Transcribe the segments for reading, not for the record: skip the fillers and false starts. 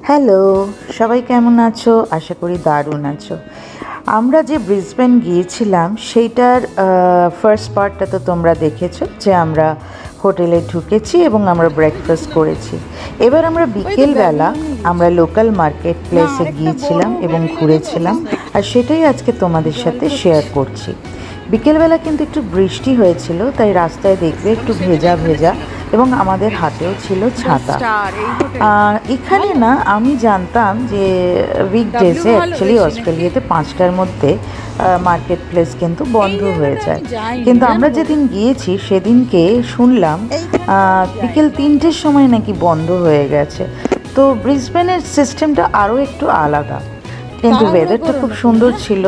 Hello, সবাই কেমন আছো? আশা করি দারুণ আছো। আমরা যে ব্রিসবেন গিয়েছিলাম সেইটার ফার্স্ট পার্টটা তো তোমরা দেখেছো, যে আমরা হোটেলে ঢুকেছি এবং আমরা ব্রেকফাস্ট করেছি। এবার আমরা বিকেলবেলা আমরা লোকাল মার্কেট প্লেসে গিয়েছিলাম এবং ঘুরেছিলাম, আর সেটাই আজকে তোমাদের সাথে শেয়ার করছি। বিকেলবেলা কিন্তু একটু বৃষ্টি হয়েছিল, তাই রাস্তায় দেখবে একটু ভেজা ভেজা, এবং আমাদের হাতেও ছিল ছাতা। এখানে না আমি জানতাম যে উইকডেজে অ্যাকচুয়ালি অস্ট্রেলিয়াতে 5টার মধ্যে মার্কেট প্লেস কিন্তু বন্ধ হয়ে যায়, কিন্তু আমরা যেদিন গিয়েছি সেদিনকে শুনলাম বিকেল 3টের সময় নাকি বন্ধ হয়ে গেছে। তো ব্রিসবেনের সিস্টেমটা আরও একটু আলাদা, কিন্তু ওয়েদারটা খুব সুন্দর ছিল।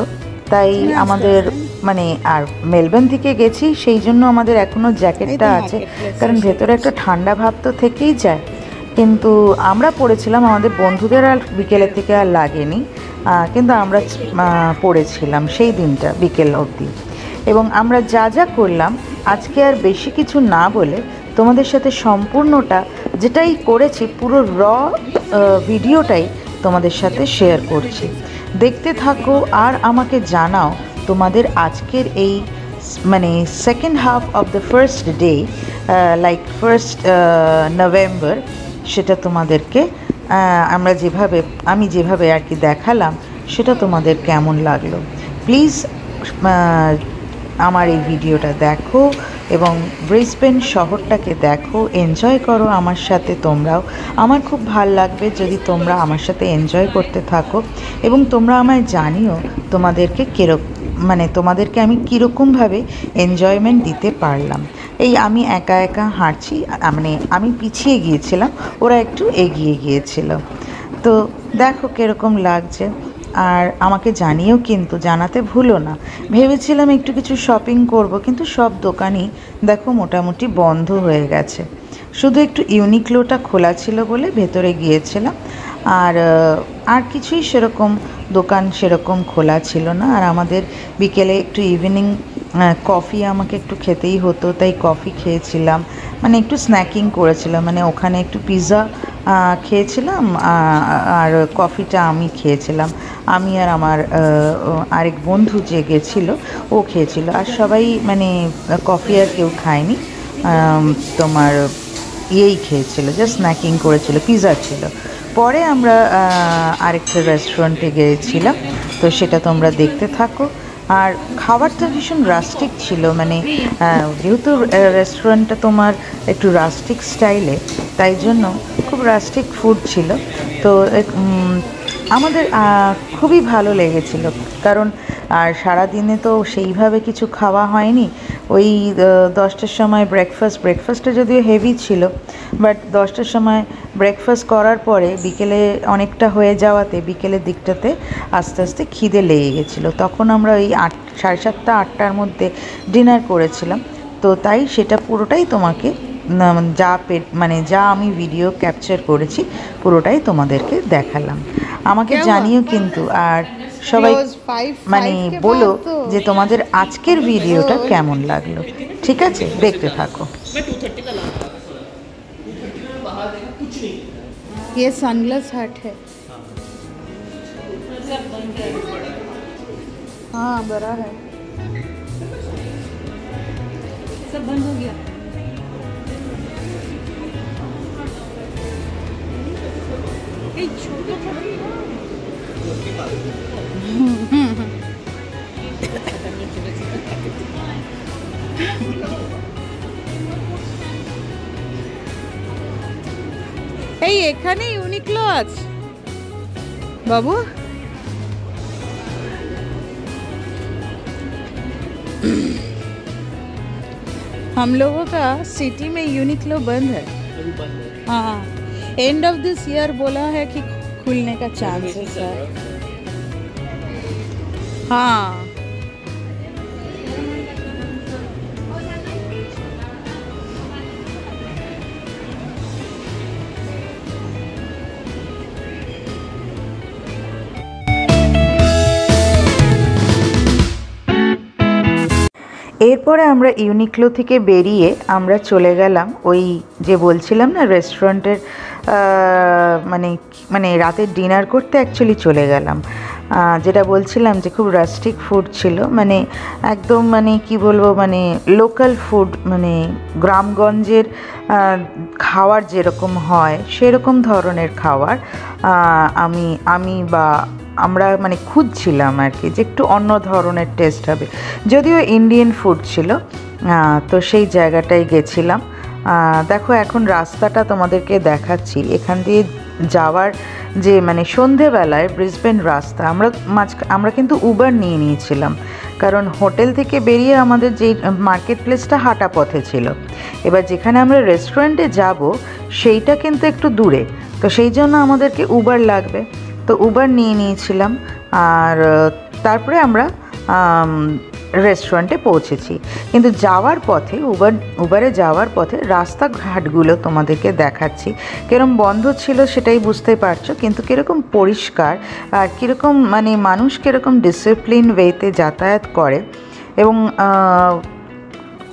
তাই আমাদের আর মেলবোর্ন থেকে গেছি, সেই জন্য আমাদের এখনও জ্যাকেটটা আছে, কারণ ভেতরে একটা ঠান্ডা ভাব তো থেকেই যায়। কিন্তু আমরা পড়েছিলাম, আমাদের বন্ধুদের আর বিকেলের থেকে আর লাগেনি, কিন্তু আমরা পড়েছিলাম সেই দিনটা বিকেল অবধি। এবং আমরা যা যা করলাম আজকে আর বেশি কিছু না বলে তোমাদের সাথে সম্পূর্ণটা যেটাই করেছি পুরো ভিডিওটাই তোমাদের সাথে শেয়ার করছি। দেখতে থাকো আর আমাকে জানাও তোমাদের আজকের এই second half of the first day, like 1st November, সেটা তোমাদেরকে আমি যেভাবে আর কি দেখালাম সেটা তোমাদের কেমন লাগলো। প্লিজ আমার এই ভিডিওটা দেখো এবং ব্রিসবেন শহরটাকে দেখো, এনজয় করো আমার সাথে তোমরাও। আমার খুব ভাল লাগবে যদি তোমরা আমার সাথে এনজয় করতে থাকো, এবং তোমরা আমায় জানিও তোমাদেরকে আমি কীরকমভাবে এনজয়মেন্ট দিতে পারলাম। এই আমি একা একা হাঁটছি, আমি পিছিয়ে গিয়েছিলাম, ওরা একটু এগিয়ে গিয়েছিল। তো দেখো কীরকম লাগছে, আর আমাকে জানিও, কিন্তু জানাতে ভুলো না। ভেবেছিলাম একটু কিছু শপিং করব, কিন্তু সব দোকানই দেখো মোটামুটি বন্ধ হয়ে গেছে। শুধু একটু ইউনিক্লোটা খোলা ছিল বলে ভেতরে গিয়েছিলাম, আর কিছুই সেরকম দোকান সেরকম খোলা ছিল না। আর আমাদের বিকেলে একটু ইভিনিং কফি আমাকে একটু খেতেই হতো, তাই কফি খেয়েছিলাম, একটু স্ন্যাকিং করেছিলাম, ওখানে একটু পিৎজা খেয়েছিলাম, আর কফিটা আমি খেয়েছিলাম। আমি আর আমার আরেক বন্ধু যে গেছিলো ও খেয়েছিল, আর সবাই কফি আর কেউ খায়নি, তোমার খেয়েছিল, জাস্ট স্ন্যাকিং করেছিল, পিৎজা ছিল। পরে আমরা আরেকটা রেস্টুরেন্টে গিয়েছিলাম, তো সেটা তোমরা দেখতে থাকো। আর খাবারটা ভীষণ রাস্টিক ছিল, যেহেতু রেস্টুরেন্টটা তোমার একটু রাস্টিক স্টাইলে, তাই জন্য খুব রাস্টিক ফুড ছিল। তো আমাদের খুবই ভালো লেগেছিল, কারণ আর সারাদিনে তো সেইভাবে কিছু খাওয়া হয়নি। ওই 10টার সময় ব্রেকফাস্টটা যদিও হেভি ছিল, বাট 10টার সময় ব্রেকফাস্ট করার পরে বিকেলে অনেকটা হয়ে যাওয়াতে বিকেলের দিকটাতে আস্তে আস্তে খিদে লেগে গেছিলো। তখন আমরা ওই 7:30 8টার মধ্যে ডিনার করেছিলাম। তো তাই সেটা পুরোটাই তোমাকে যা আমি ভিডিও ক্যাপচার করেছি পুরোটাই তোমাদেরকে দেখালাম। আমাকে জানিও কিন্তু, আর সবাই বলো যে তোমাদের আজকের ভিডিওটা কেমন লাগলো। ঠিক আছে, দেখতে থাকো। ये सनग्लास हट है। हाँ बड़ा है, सब बंद हो गया। এই এখানে ইউনিক্লো আছে বাবু। हम लोगों का सिटी में यूनिक्लो बंद है। हाँ, एंड ऑफ दिस ईयर बोला है कि खुलने का चांसेस है। हाँ এরপরে আমরা ইউনিক্লো থেকে বেরিয়ে আমরা চলে গেলাম ওই যে বলছিলাম না রেস্টুরেন্টের মানে মানে রাতের ডিনার করতে অ্যাকচুয়ালি চলে গেলাম। যেটা বলছিলাম যে খুব রাস্টিক ফুড ছিল, মানে একদম মানে কি বলবো, মানে লোকাল ফুড, মানে গ্রামগঞ্জের খাওয়ার যেরকম হয় সেরকম ধরনের খাবার আমি বা আমরা মানে খুঁজছিলাম আর কি, যে একটু অন্য ধরনের টেস্ট হবে। যদিও ইন্ডিয়ান ফুড ছিল, তো সেই জায়গাটায় গেছিলাম। দেখো এখন রাস্তাটা তোমাদেরকে দেখাচ্ছি, এখান দিয়ে যাওয়ার যে মানে সন্ধেবেলায় ব্রিসবেন রাস্তা, আমরা কিন্তু উবার নিয়ে নিয়েছিলাম, কারণ হোটেল থেকে বেরিয়ে আমাদের যেই মার্কেট প্লেসটা হাঁটা পথে ছিল। এবার যেখানে আমরা রেস্টুরেন্টে যাব সেইটা কিন্তু একটু দূরে, তো সেই জন্য আমাদেরকে উবার লাগবে, তো উবার নিয়ে নিয়েছিলাম। আর তারপরে আমরা রেস্টুরেন্টে পৌঁছেছি। কিন্তু যাওয়ার পথে উবারে যাওয়ার পথে রাস্তাঘাটগুলো তোমাদেরকে দেখাচ্ছি, কীরকম বন্ধ ছিল সেটাই বুঝতে পারছো, কিন্তু কীরকম পরিষ্কার আর কীরকম মানে মানুষ কীরকম ডিসিপ্লিন ওয়েতে যাতায়াত করে, এবং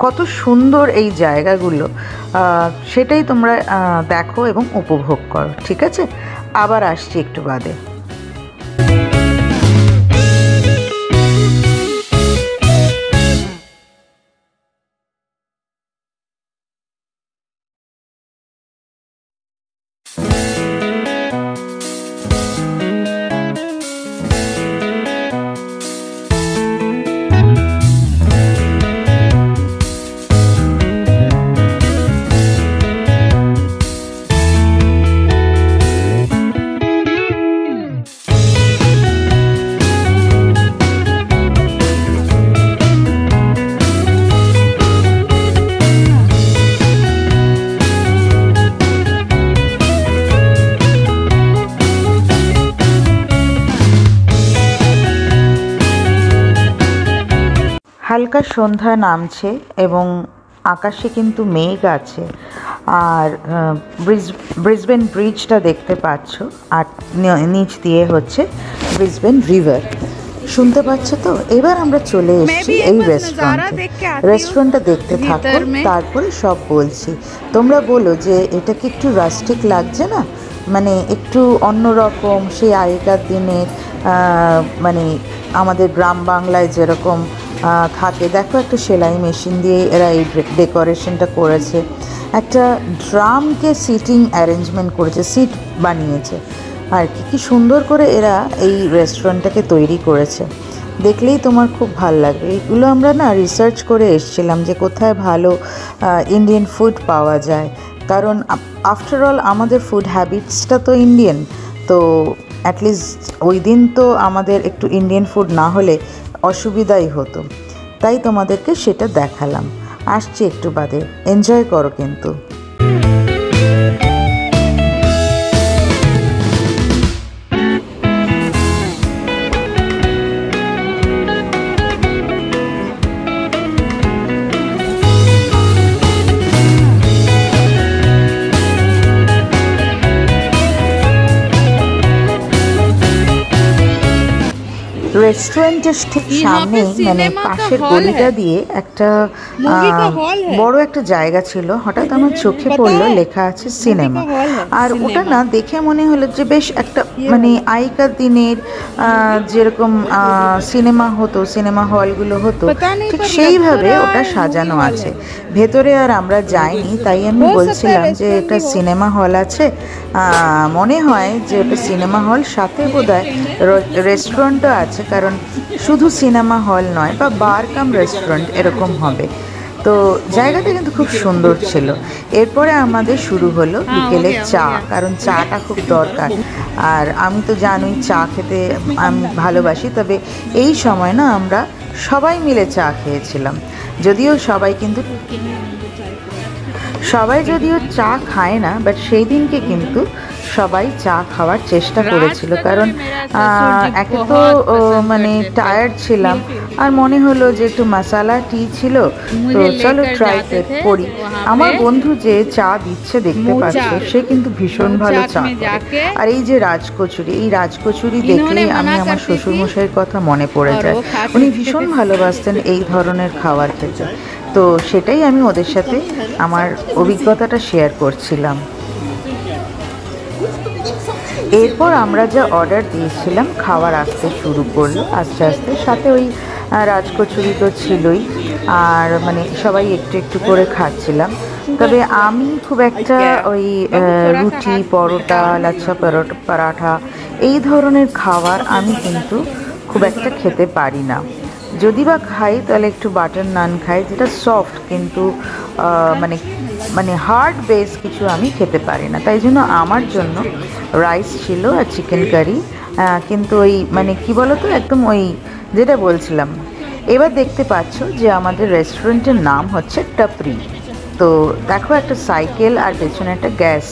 কত সুন্দর এই জায়গাগুলো, সেটাই তোমরা দেখো এবং উপভোগ করো। ঠিক আছে, আবার আসছি একটু বাদে। হালকা সন্ধ্যা নামছে এবং আকাশে কিন্তু মেঘ আছে, আর ব্রিসবেন ব্রিজটা দেখতে পাচ্ছ, আর নিচ দিয়ে হচ্ছে ব্রিসবেন রিভার, শুনতে পাচ্ছ তো। এবার আমরা চলে এসেছি এই রেস্টুরেন্টটা দেখতে থাকো, তারপরে সব বলছি। তোমরা বলো যে এটা কি একটু রাস্টিক লাগছে না, মানে একটু অন্যরকম, সেই আগেকার দিনের মানে আমাদের গ্রাম বাংলায় যেরকম থাকে। দেখো একটা সেলাই মেশিন দিয়ে এরা এই ডেকোরেশনটা করেছে, একটা ড্রামকে সিটিং অ্যারেঞ্জমেন্ট করেছে, সিট বানিয়েছে আর কি সুন্দর করে এরা এই রেস্টুরেন্টটাকে তৈরি করেছে, দেখলেই তোমার খুব ভালো লাগবে। এইগুলো আমরা না রিসার্চ করে এসেছিলাম যে কোথায় ভালো ইন্ডিয়ান ফুড পাওয়া যায়, কারণ আফটার অল আমাদের ফুড হ্যাবিটসটা তো ইন্ডিয়ান, তো অ্যাটলিস্ট ওই দিন তো আমাদের একটু ইন্ডিয়ান ফুড না হলে অসুবিধাই হতো, তাই তোমাদেরকে সেটা দেখালাম। আসছি একটু বাদে, এনজয় করো কিন্তু। রেস্টুরেন্টের ঠিক সামনেই মানে পাশের গলিটা দিয়ে একটা বড় একটা জায়গা ছিল, হঠাৎ আমার চোখে পড়লো লেখা আছে সিনেমা, আর ওটা না দেখে মনে হলো যে বেশ একটা মানে আগেকার দিনের যেরকম সিনেমা হতো, সিনেমা হলগুলো হতো ঠিক সেইভাবে ওটা সাজানো আছে। ভেতরে আর আমরা যাইনি, তাই আমি বলছিলাম যে এটা সিনেমা হল আছে, মনে হয় যে ওটা সিনেমা হল, সাথে বোধহয় রেস্টুরেন্টও আছে, কারণ শুধু সিনেমা হল নয়, বা বার কাম রেস্টুরেন্ট এরকম হবে। তো জায়গাটা কিন্তু খুব সুন্দর ছিল। এরপরে আমাদের শুরু হলো বিকেলে চা, কারণ চাটা খুব দরকার, আর আমি তো জানোই চা খেতে আমি ভালোবাসি, তবে এই সময় না আমরা সবাই মিলে চা খেয়েছিলাম, যদিও সবাই যদিও চা খায় না, বাট সেই দিনকে কিন্তু সবাই চা খাওয়ার চেষ্টা করেছিল, কারণ একে তো মানে টায়ার্ড ছিলাম, আর মনে হলো যে একটু মশালা টি ছিল, তো চলো ট্রাই করি। আমার বন্ধু যে চা দিচ্ছে দেখতে পাচ্ছ, সে কিন্তু ভীষণ ভালো চা করে। আর এই যে রাজকচুরি, এই রাজকচুরি দেখলেই আমি আমার শ্বশুরমশাইয়ের কথা মনে পড়ে যায়, উনি ভীষণ ভালোবাসতেন এই ধরনের খাবার খেতে, তো সেটাই আমি ওদের সাথে আমার অভিজ্ঞতাটা শেয়ার করছিলাম। এরপর আমরা যা অর্ডার দিয়েছিলাম খাবার আসতে শুরু করলো আস্তে আস্তে, সাথে ওই রাজকচুরি তো ছিলই, আর মানে সবাই একটু একটু করে খাচ্ছিলাম। তবে আমি খুব একটা ওই রুটি, পরোটা, লাচ্ছা পরাঠা এই ধরনের খাবার আমি কিন্তু খুব একটা খেতে পারি না। যদি বা খাই তাহলে একটু বাটার নান খাই, যেটা সফট, কিন্তু মানে মানে হার্ড বেস কিছু আমি খেতে পারি না। তাই জন্য আমার জন্য রাইস ছিল আর চিকেন কারি, কিন্তু ওই মানে কি বলো তো, একদম ওই যেটা বলছিলাম। এবার দেখতে পাচ্ছ যে আমাদের রেস্টুরেন্টের নাম হচ্ছে টাপরি। তো দেখো একটা সাইকেল আর পেছনে একটা গ্যাস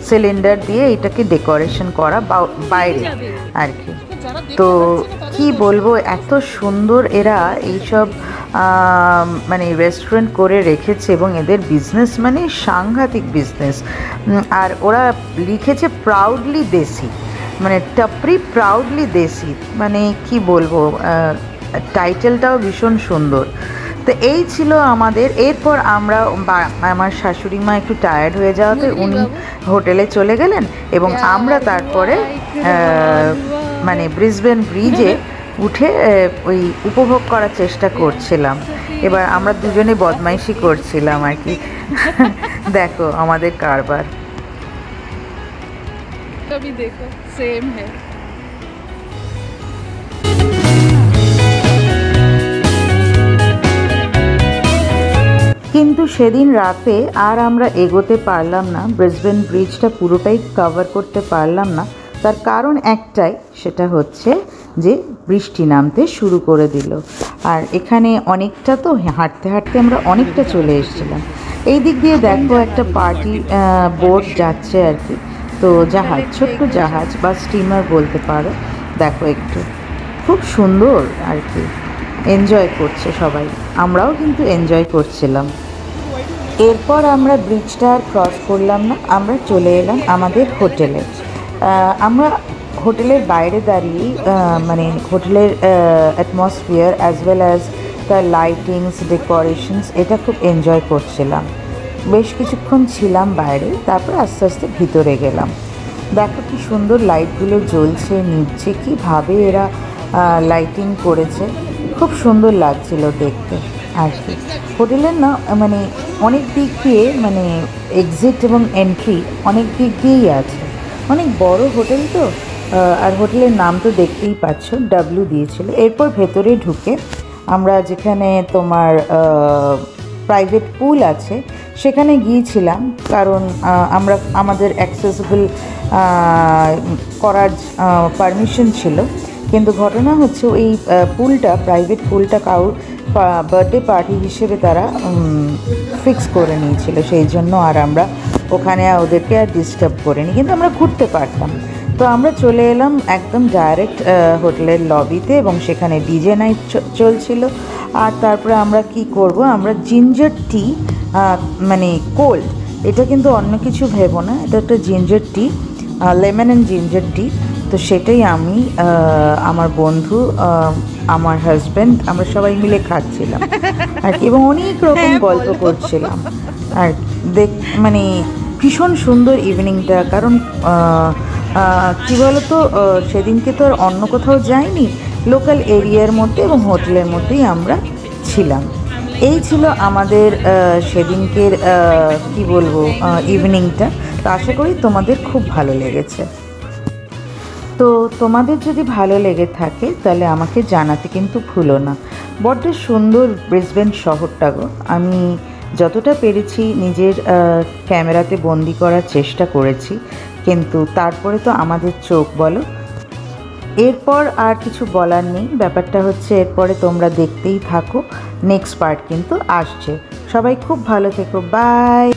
সিলিন্ডার দিয়ে এটাকে ডেকোরেশন করা বাইরে আর কি। তো কি বলবো, এত সুন্দর এরা এইসব মানে রেস্টুরেন্ট করে রেখেছে, এবং এদের বিজনেস মানে সাংঘাতিক বিজনেস। আর ওরা লিখেছে প্রাউডলি দেশি, মানে টাপরি প্রাউডলি দেশি, মানে কি বলবো, টাইটেলটাও ভীষণ সুন্দর। তো এই ছিল আমাদের। এরপর আমরা আমার শাশুড়ি মা একটু টায়ার্ড হয়ে যাওয়াতে উনি হোটেলে চলে গেলেন, এবং আমরা তারপরে মানে ব্রিসবেন ব্রিজে উঠে ওই উপভোগ করার চেষ্টা করছিলাম। এবার আমরা দুজনে বদমাইশি করছিলাম আর কি। দেখো আমাদের কারবার। कभी देखो सेम है। কিন্তু সেদিন রাতে আর আমরা এগোতে পারলাম না, ব্রিসবেন ব্রিজটা পুরোটাই কভার করতে পারলাম না। তার কারণ একটাই, সেটা হচ্ছে যে বৃষ্টি নামতে শুরু করে দিল। আর এখানে অনেকটা তো হাঁটতে হাঁটতে আমরা অনেকটা চলে এসেছিলাম। এই দিক দিয়ে দেখো একটা পার্টি বোট যাচ্ছে আর কি, তো জাহাজ, ছোট্ট জাহাজ বা স্টিমার বলতে পারো। দেখো একটু খুব সুন্দর আর কি, এনজয় করছে সবাই, আমরাও কিন্তু এনজয় করছিলাম। এরপর আমরা ব্রিজটা আর ক্রস করলাম না, আমরা চলে এলাম আমাদের হোটেলে। আমরা হোটেলের বাইরে দাঁড়িয়ে মানে হোটেলের অ্যাটমসফিয়ার অ্যাজ ওয়েল অ্যাজ তার লাইটিংস, ডেকোরেশনস, এটা খুব এনজয় করছিলাম। বেশ কিছুক্ষণ ছিলাম বাইরে, তারপর আস্তে আস্তে ভিতরে গেলাম। দেখো কি সুন্দর লাইটগুলো জ্বলছে, নিচে কীভাবে এরা লাইটিং করেছে, খুব সুন্দর লাগছিল দেখতে আর কি। হোটেলের না মানে অনেক দিক দিয়ে, মানে এক্সিট এবং এন্ট্রি অনেক দিক দিয়েই আছে, অনেক বড় হোটেল তো। আর হোটেলের নাম তো দেখতেই পাচ্ছ, ডাব্লিউ দিয়েছিল। এরপর ভেতরে ঢুকে আমরা যেখানে তোমার প্রাইভেট পুল আছে সেখানে গিয়েছিলাম, কারণ আমরা আমাদের অ্যাক্সেসিবল করার পারমিশন ছিল। কিন্তু ঘটনা হচ্ছে ওই পুলটা, প্রাইভেট পুলটা কারোর বার্থডে পার্টি হিসেবে তারা ফিক্স করে নিয়েছিল, সেই জন্য আর আমরা ওখানে ওদেরকে আর ডিস্টার্ব করিনি, কিন্তু আমরা ঘুরতে পারতাম। তো আমরা চলে এলাম একদম ডাইরেক্ট হোটেলের লবিতে, এবং সেখানে ডিজে নাইট চলছিল। আর তারপরে আমরা কি করব, আমরা জিঞ্জার টি, মানে কোল্ড, এটা কিন্তু অন্য কিছু ভেবো না, এটা একটা ginger tea, lemon and ginger tea. তো সেটাই আমি, আমার বন্ধু, আমার হাজব্যান্ড, আমরা সবাই মিলে খাচ্ছিলাম আর কি, এবং অনেক রকম গল্প করছিলাম। আর মানে ভীষণ সুন্দর ইভিনিংটা, কারণ কী বলতো, সেদিনকে তো আর অন্য কোথাও যাইনি, লোকাল এরিয়ার মধ্যে এবং হোটেলের মধ্যেই আমরা ছিলাম। এই ছিল আমাদের সেদিনকের কি বলবো ইভিনিংটা। তো আশা করি তোমাদের খুব ভালো লেগেছে। তো তোমাদের যদি ভালো লেগে থাকে তাহলে আমাকে জানাতে কিন্তু ভুলো না। বড্ড সুন্দর ব্রিসবেন শহরটা গো। আমি যতটা পেরেছি নিজের ক্যামেরাতে বন্দি করার চেষ্টা করেছি, কিন্তু তারপরে তো আমাদের চোখ বলো। এরপর আর কিছু বলার নেই, ব্যাপারটা হচ্ছে এরপরে তোমরা দেখতেই থাকো, নেক্সট পার্ট কিন্তু আসছে। সবাই খুব ভালো থেকো, বাই।